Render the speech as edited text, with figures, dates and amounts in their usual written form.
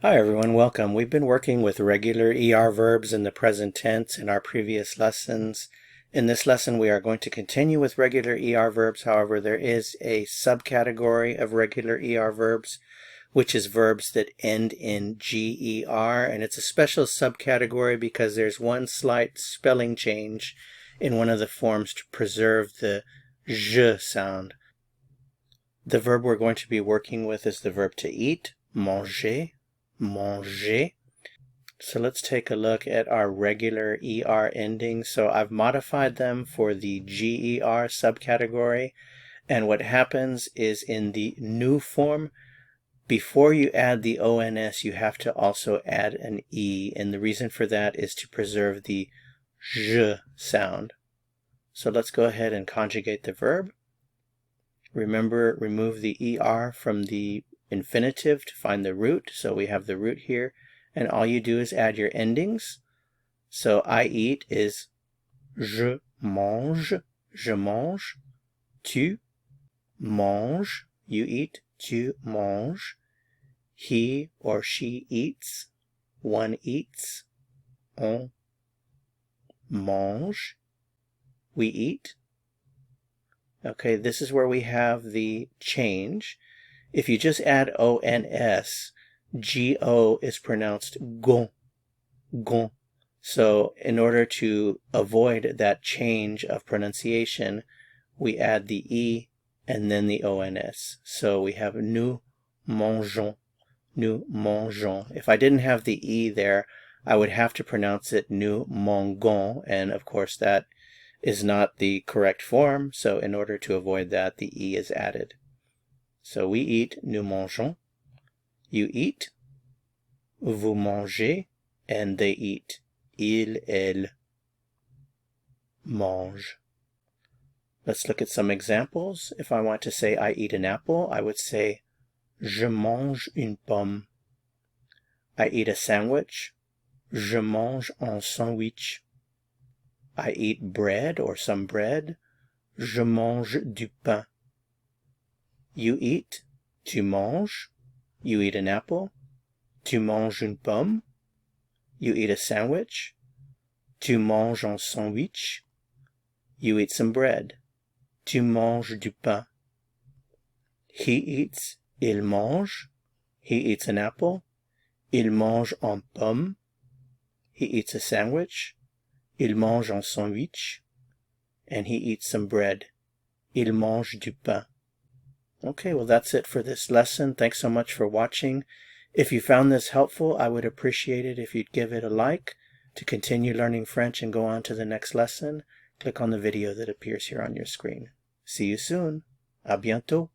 Hi everyone, welcome. We've been working with regular ER verbs in the present tense in our previous lessons. In this lesson we are going to continue with regular ER verbs. However, there is a subcategory of regular ER verbs, which is verbs that end in GER, and it's a special subcategory because there's one slight spelling change in one of the forms to preserve the je sound. The verb we're going to be working with is the verb to eat, manger. Manger. So let's take a look at our regular ER endings. So I've modified them for the GER subcategory, and what happens is in the new form, before you add the ONS, you have to also add an E, and the reason for that is to preserve the j sound. So let's go ahead and conjugate the verb. Remember, remove the ER from the infinitive to find the root. So we have the root here, and all you do is add your endings. So I eat is je mange, je mange. Tu manges, you eat, tu manges. He or she eats, one eats. On mange, we eat. Okay, this is where we have the change. If you just add ONS, GO is pronounced gon, gon. So in order to avoid that change of pronunciation, we add the E and then the ONS. So we have nous mangeons, nous mangeons. If I didn't have the E there, I would have to pronounce it nous mangons, and of course that is not the correct form, so in order to avoid that, the E is added. So we eat, nous mangeons. You eat, vous mangez, and they eat, ils, elles mangent. Let's look at some examples. If I want to say I eat an apple, I would say je mange une pomme. I eat a sandwich, je mange un sandwich. I eat bread or some bread, je mange du pain. You eat, tu manges, you eat an apple, tu manges une pomme, you eat a sandwich, tu manges un sandwich, you eat some bread, tu manges du pain. He eats, il mange, he eats an apple, il mange une pomme, he eats a sandwich, il mange un sandwich, and he eats some bread, il mange du pain. Okay, well that's it for this lesson. Thanks so much for watching. If you found this helpful, I would appreciate it if you'd give it a like. To continue learning French and go on to the next lesson, click on the video that appears here on your screen. See you soon. À bientôt.